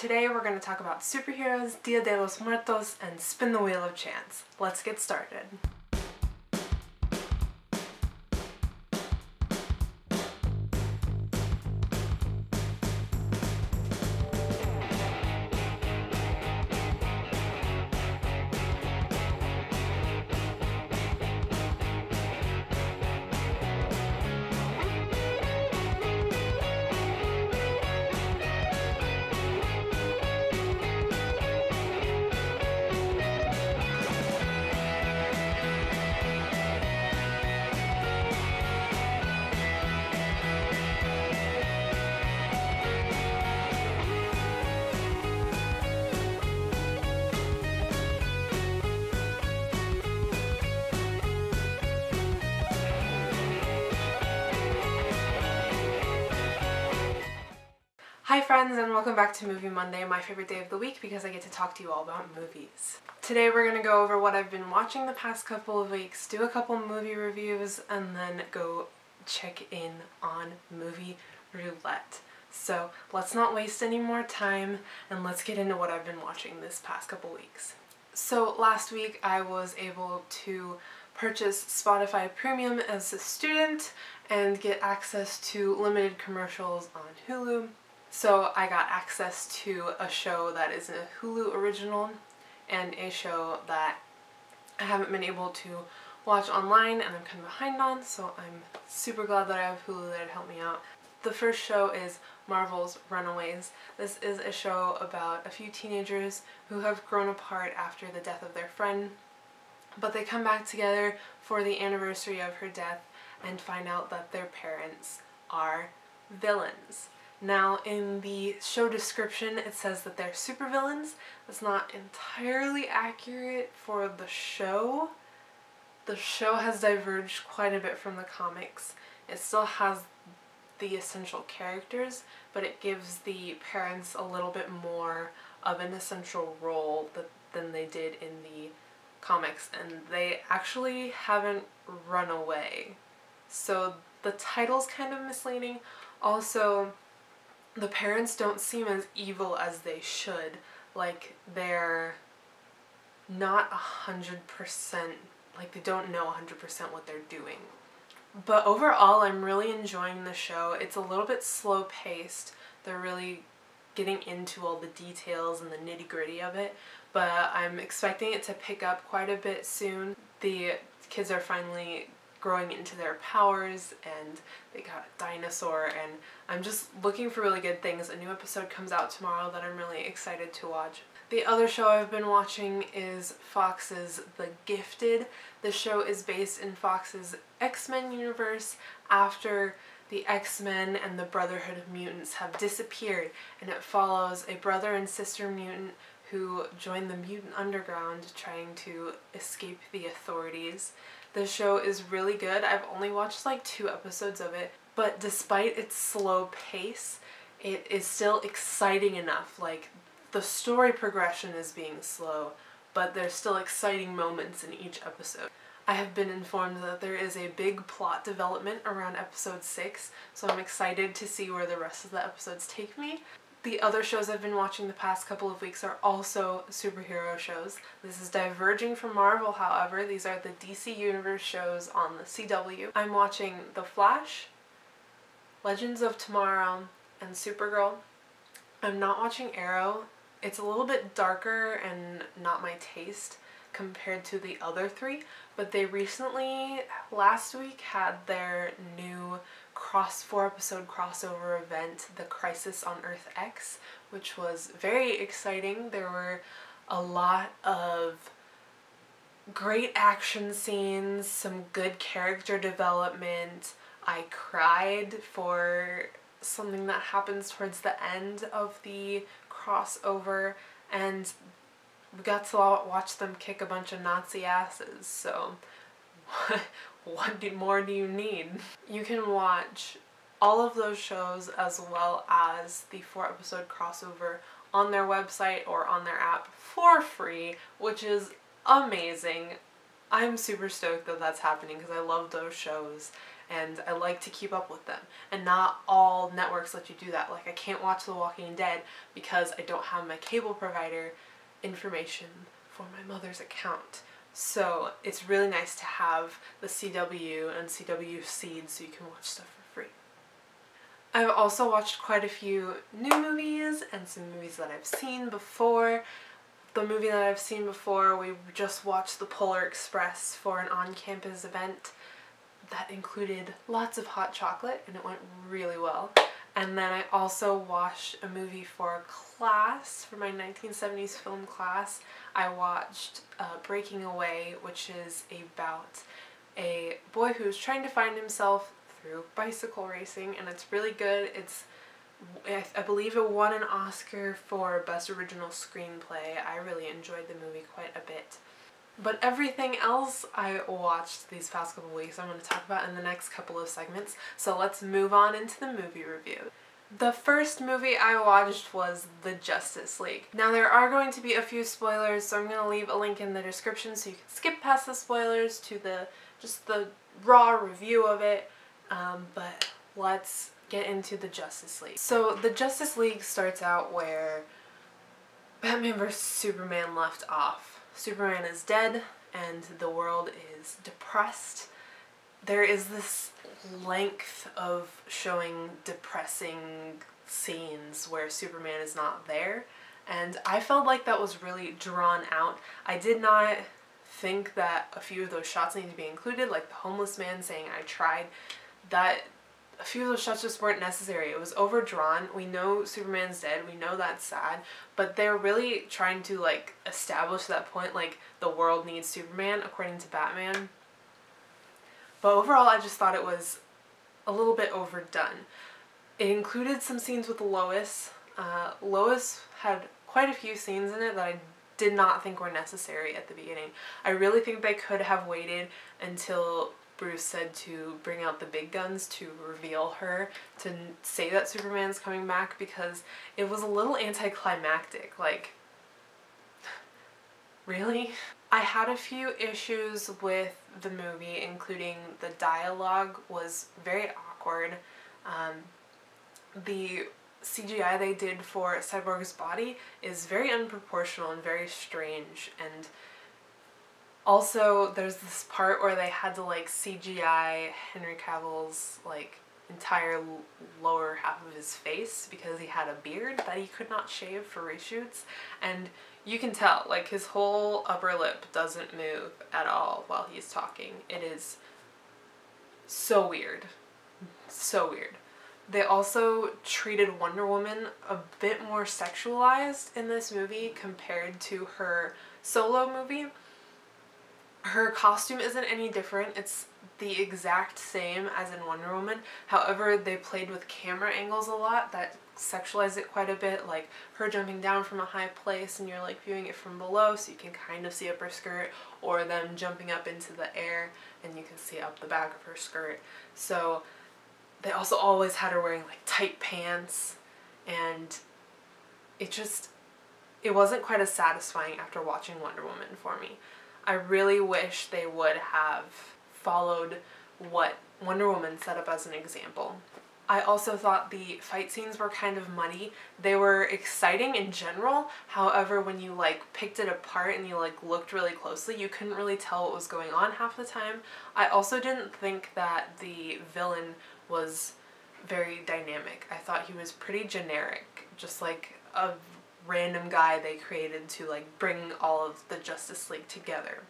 Today we're going to talk about superheroes, Dia de los Muertos, and spin the wheel of chance. Let's get started. Hi friends, and welcome back to Movie Monday, my favorite day of the week because I get to talk to you all about movies. Today we're going to go over what I've been watching the past couple of weeks, do a couple movie reviews, and then go check in on movie roulette. So let's not waste any more time and let's get into what I've been watching this past couple weeks. So last week I was able to purchase Spotify Premium as a student and get access to limited commercials on Hulu. So I got access to a show that is a Hulu original and a show that I haven't been able to watch online and I'm kind of behind on, so I'm super glad that I have Hulu there to help me out. The first show is Marvel's Runaways. This is a show about a few teenagers who have grown apart after the death of their friend, but they come back together for the anniversary of her death and find out that their parents are villains. Now, in the show description, it says that they're supervillains. That's not entirely accurate for the show. The show has diverged quite a bit from the comics. It still has the essential characters, but it gives the parents a little bit more of an essential role than they did in the comics, and they actually haven't run away. So the title's kind of misleading. Also, the parents don't seem as evil as they should. Like, they're not 100%, like they don't know 100% what they're doing. But overall, I'm really enjoying the show. It's a little bit slow paced. They're really getting into all the details and the nitty gritty of it, but I'm expecting it to pick up quite a bit soon. The kids are finally growing into their powers and they got a dinosaur, and I'm just looking for really good things. A new episode comes out tomorrow that I'm really excited to watch. The other show I've been watching is Fox's The Gifted. The show is based in Fox's X-Men universe after the X-Men and the Brotherhood of Mutants have disappeared, and it follows a brother and sister mutant who join the mutant underground trying to escape the authorities. The show is really good. I've only watched like 2 episodes of it, but despite its slow pace, it is still exciting enough. Like, the story progression is being slow, but there's still exciting moments in each episode. I have been informed that there is a big plot development around episode 6, so I'm excited to see where the rest of the episodes take me. The other shows I've been watching the past couple of weeks are also superhero shows. This is diverging from Marvel, however. These are the DC Universe shows on the CW. I'm watching The Flash, Legends of Tomorrow, and Supergirl. I'm not watching Arrow. It's a little bit darker and not my taste compared to the other 3, but they recently, last week, had their new 4-episode crossover event, The Crisis on Earth X, which was very exciting. There were a lot of great action scenes, some good character development. I cried for something that happens towards the end of the crossover, and we got to watch them kick a bunch of Nazi asses, so what more do you need? You can watch all of those shows as well as the 4-episode crossover on their website or on their app for free, which is amazing. I'm super stoked that that's happening because I love those shows and I like to keep up with them. And not all networks let you do that. Like, I can't watch The Walking Dead because I don't have my cable provider information for my mother's account. So it's really nice to have the CW and CW Seed so you can watch stuff for free. I've also watched quite a few new movies and some movies that I've seen before. The movie that I've seen before, we just watched The Polar Express for an on-campus event that included lots of hot chocolate, and it went really well. And then I also watched a movie for class, for my 1970s film class. I watched Breaking Away, which is about a boy who's trying to find himself through bicycle racing, and it's really good. I believe it won an Oscar for Best Original Screenplay. I really enjoyed the movie quite a bit. But everything else I watched these past couple weeks I'm going to talk about in the next couple of segments, so let's move on into the movie review. The first movie I watched was The Justice League. Now there are going to be a few spoilers, so I'm going to leave a link in the description so you can skip past the spoilers to just the raw review of it, but let's get into The Justice League. So The Justice League starts out where Batman vs. Superman left off. Superman is dead and the world is depressed. There is this length of showing depressing scenes where Superman is not there, and I felt like that was really drawn out. I did not think that a few of those shots need to be included, like the homeless man saying I tried. That a few of those shots just weren't necessary. It was overdrawn. We know Superman's dead. We know that's sad. But they're really trying to like establish that point, like the world needs Superman according to Batman. But overall I just thought it was a little bit overdone. It included some scenes with Lois. Lois had quite a few scenes in it that I did not think were necessary at the beginning. I really think they could have waited until Bruce said to bring out the big guns to reveal her, to say that Superman's coming back, because it was a little anticlimactic. Like, really? I had a few issues with the movie, including the dialogue was very awkward. The CGI they did for Cyborg's body is very unproportional and very strange, and also there's this part where they had to like CGI Henry Cavill's like entire lower half of his face because he had a beard that he could not shave for reshoots, and you can tell like his whole upper lip doesn't move at all while he's talking. It is so weird. So weird. They also treated Wonder Woman a bit more sexualized in this movie compared to her solo movie. Her costume isn't any different. It's the exact same as in Wonder Woman. However, they played with camera angles a lot that sexualize it quite a bit, like her jumping down from a high place and you're like viewing it from below so you can kind of see up her skirt, or them jumping up into the air and you can see up the back of her skirt. So they also always had her wearing like tight pants, and it wasn't quite as satisfying after watching Wonder Woman for me. I really wish they would have followed what Wonder Woman set up as an example. I also thought the fight scenes were kind of muddy. They were exciting in general, however when you like picked it apart and you like looked really closely, you couldn't really tell what was going on half the time. I also didn't think that the villain was very dynamic. I thought he was pretty generic, just like a random guy they created to like bring all of the Justice League together.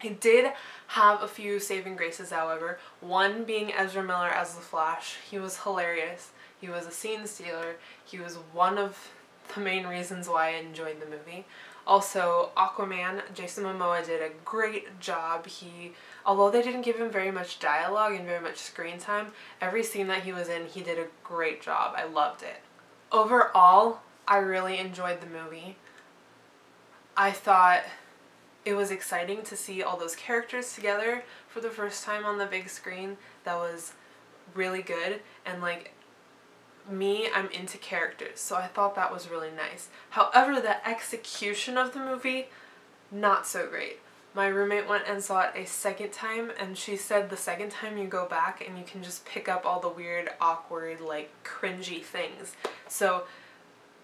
It did have a few saving graces, however, one being Ezra Miller as the Flash. He was hilarious. He was a scene stealer. He was one of the main reasons why I enjoyed the movie. Also, Aquaman, Jason Momoa did a great job. Although they didn't give him very much dialogue and very much screen time, every scene that he was in, he did a great job. I loved it. Overall, I really enjoyed the movie. I thought it was exciting to see all those characters together for the first time on the big screen. That was really good, and like me, I'm into characters, so I thought that was really nice. However, the execution of the movie, not so great. My roommate went and saw it a second time, and she said the second time you go back and you can just pick up all the weird, awkward, like cringy things. So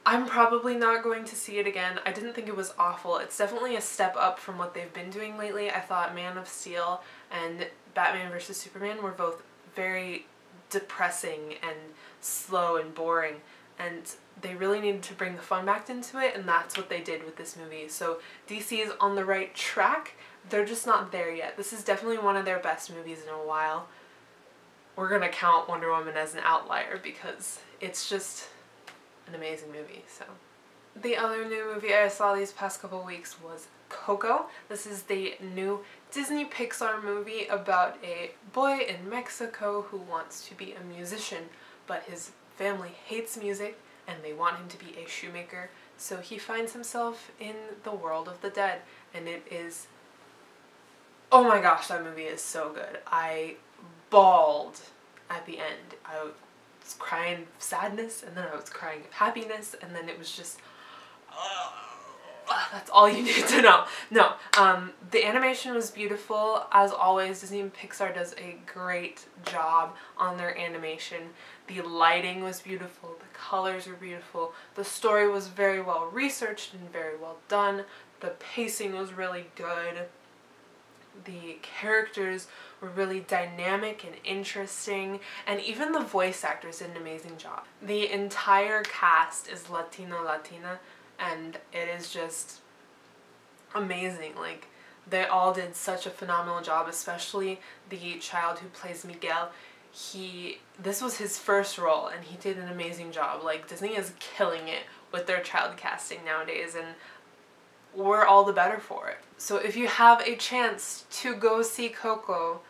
I'm probably not going to see it again. I didn't think it was awful. It's definitely a step up from what they've been doing lately. I thought Man of Steel and Batman vs. Superman were both very depressing and slow and boring, and they really needed to bring the fun back into it, and that's what they did with this movie. So DC is on the right track. They're just not there yet. This is definitely one of their best movies in a while. We're gonna count Wonder Woman as an outlier because it's just an amazing movie. So the other new movie I saw these past couple weeks was Coco. This is the new Disney Pixar movie about a boy in Mexico who wants to be a musician, but his family hates music and they want him to be a shoemaker, so he finds himself in the world of the dead, and it is, oh my gosh, that movie is so good. I bawled at the end. I was crying of sadness, and then I was crying of happiness, and then it was just, that's all you need to know. No, the animation was beautiful. As always, Disney and Pixar does a great job on their animation. The lighting was beautiful, the colors were beautiful, the story was very well researched and very well done, the pacing was really good, the characters were really dynamic and interesting, and even the voice actors did an amazing job. The entire cast is Latino-Latina, and it is just amazing. Like, they all did such a phenomenal job, especially the child who plays Miguel. This was his first role, and he did an amazing job. Like, Disney is killing it with their child casting nowadays, and we're all the better for it. So if you have a chance to go see Coco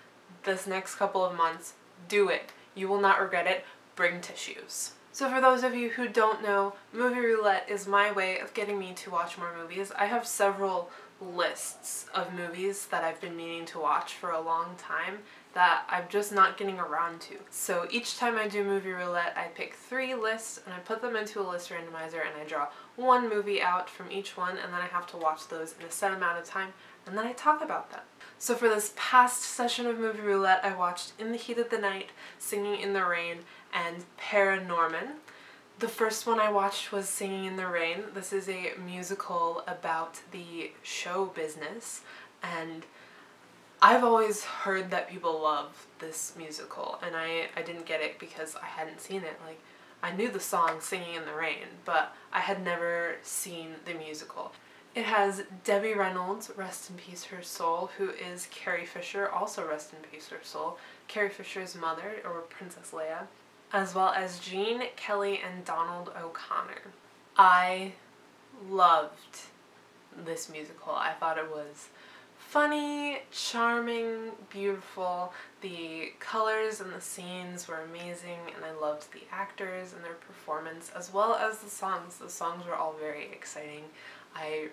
this next couple of months, do it. You will not regret it. Bring tissues. So for those of you who don't know, Movie Roulette is my way of getting me to watch more movies. I have several lists of movies that I've been meaning to watch for a long time that I'm just not getting around to. So each time I do Movie Roulette, I pick 3 lists and I put them into a list randomizer, and I draw one movie out from each one, and then I have to watch those in a set amount of time, and then I talk about them. So for this past session of Movie Roulette, I watched In the Heat of the Night, Singing in the Rain, and Paranorman. The first one I watched was Singing in the Rain. This is a musical about the show business, and I've always heard that people love this musical, and I didn't get it because I hadn't seen it. Like, I knew the song Singing in the Rain, but I had never seen the musical. It has Debbie Reynolds, rest in peace her soul, who is Carrie Fisher, also rest in peace her soul, Carrie Fisher's mother, or Princess Leia, as well as Gene Kelly and Donald O'Connor. I loved this musical. I thought it was funny, charming, beautiful. The colors and the scenes were amazing, and I loved the actors and their performance, as well as the songs. The songs were all very exciting. I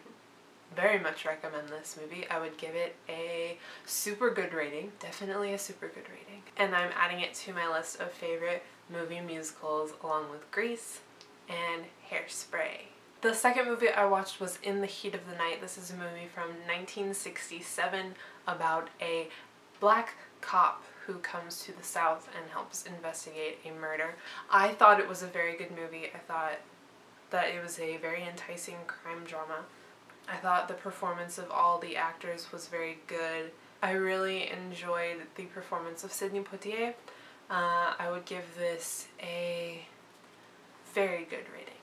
very much recommend this movie. I would give it a super good rating, definitely a super good rating. And I'm adding it to my list of favorite movie musicals along with Grease and Hairspray. The second movie I watched was In the Heat of the Night. This is a movie from 1967 about a black cop who comes to the South and helps investigate a murder. I thought it was a very good movie. I thought that it was a very enticing crime drama. I thought the performance of all the actors was very good. I really enjoyed the performance of Sidney Poitier. I would give this a very good rating.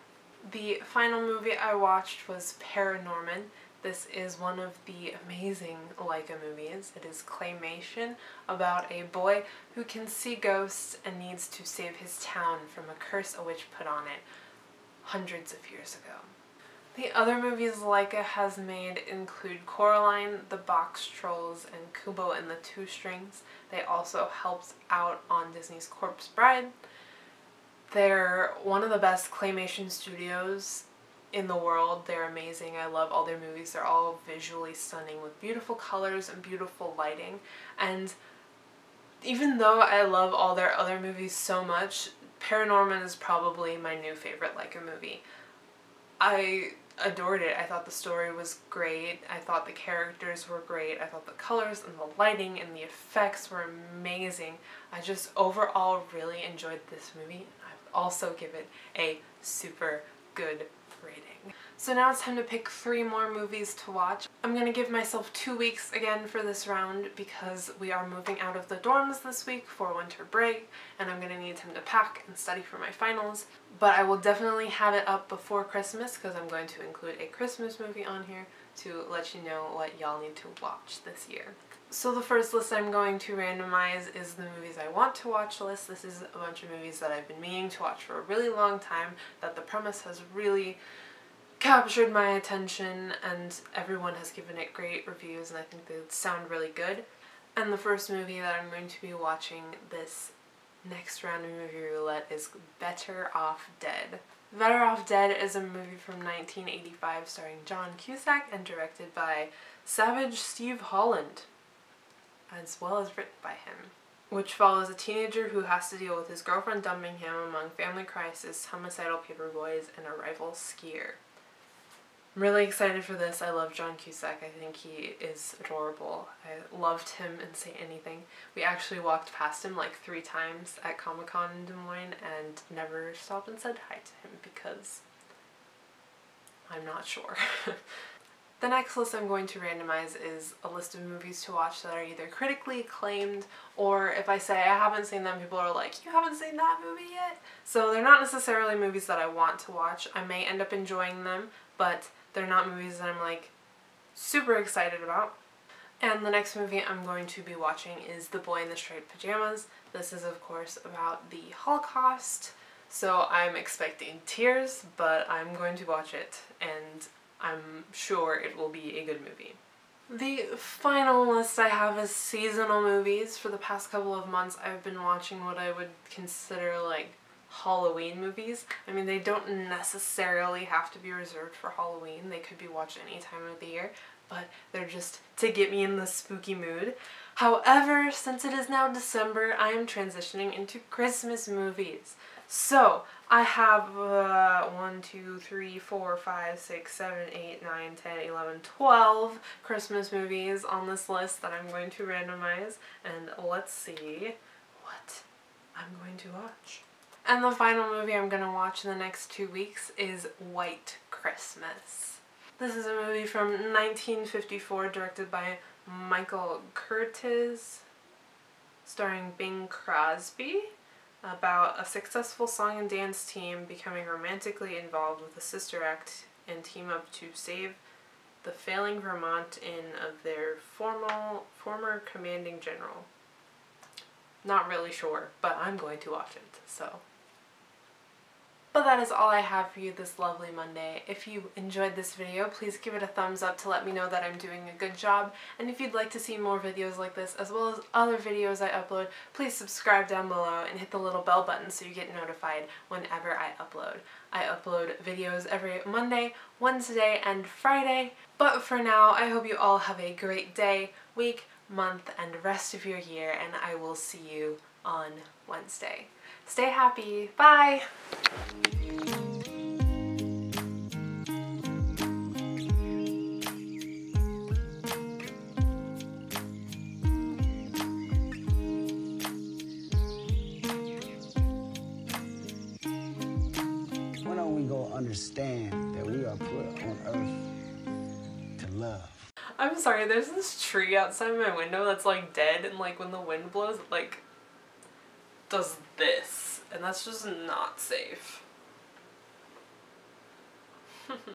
The final movie I watched was Paranorman. This is one of the amazing Leica movies. It is claymation about a boy who can see ghosts and needs to save his town from a curse a witch put on it hundreds of years ago. The other movies Leica has made include Coraline, The Box Trolls, and Kubo and the Two Strings. They also helped out on Disney's Corpse Bride. They're one of the best claymation studios in the world. They're amazing. I love all their movies. They're all visually stunning with beautiful colors and beautiful lighting. And even though I love all their other movies so much, Paranorman is probably my new favorite Leica movie. I adored it. I thought the story was great. I thought the characters were great. I thought the colors and the lighting and the effects were amazing. I just overall really enjoyed this movie. I would also give it a super good rating. So now it's time to pick 3 more movies to watch. I'm gonna give myself 2 weeks again for this round because we are moving out of the dorms this week for winter break and I'm gonna need time to pack and study for my finals. But I will definitely have it up before Christmas because I'm going to include a Christmas movie on here to let you know what y'all need to watch this year. So the first list I'm going to randomize is the movies I want to watch list. This is a bunch of movies that I've been meaning to watch for a really long time, that the premise has really captured my attention and everyone has given it great reviews and I think they sound really good. And the first movie that I'm going to be watching this next round of movie roulette is Better Off Dead. Better Off Dead is a movie from 1985 starring John Cusack and directed by Savage Steve Holland, as well as written by him, which follows a teenager who has to deal with his girlfriend dumping him among family crisis, homicidal paperboys, and a rival skier. I'm really excited for this. I love John Cusack. I think he is adorable. I loved him in Say Anything. We actually walked past him like 3 times at Comic-Con in Des Moines and never stopped and said hi to him because I'm not sure. The next list I'm going to randomize is a list of movies to watch that are either critically acclaimed or if I say I haven't seen them, people are like, you haven't seen that movie yet? So they're not necessarily movies that I want to watch. I may end up enjoying them, but they're not movies that I'm like super excited about. And the next movie I'm going to be watching is The Boy in the Striped Pajamas. This is of course about the Holocaust, so I'm expecting tears, but I'm going to watch it and I'm sure it will be a good movie. The final list I have is seasonal movies. For the past couple of months I've been watching what I would consider like Halloween movies. I mean, they don't necessarily have to be reserved for Halloween. They could be watched any time of the year, but they're just to get me in the spooky mood. However, since it is now December, I am transitioning into Christmas movies. So, I have 1, 2, 3, 4, 5, 6, 7, 8, 9, 10, 11, 12 Christmas movies on this list that I'm going to randomize, and let's see what I'm going to watch. And the final movie I'm going to watch in the next 2 weeks is White Christmas. This is a movie from 1954 directed by Michael Curtiz, starring Bing Crosby, about a successful song and dance team becoming romantically involved with a sister act and team up to save the failing Vermont Inn of their former commanding general. Not really sure, but I'm going to watch it, so. But that is all I have for you this lovely Monday. If you enjoyed this video, please give it a thumbs up to let me know that I'm doing a good job. And if you'd like to see more videos like this, as well as other videos I upload, please subscribe down below and hit the little bell button so you get notified whenever I upload. I upload videos every Monday, Wednesday, and Friday. But for now, I hope you all have a great day, week, month, and rest of your year, and I will see you on Wednesday. Stay happy. Bye! When are we gonna understand that we are put on earth to love? I'm sorry, there's this tree outside my window that's like dead, and like when the wind blows it like does this, and that's just not safe.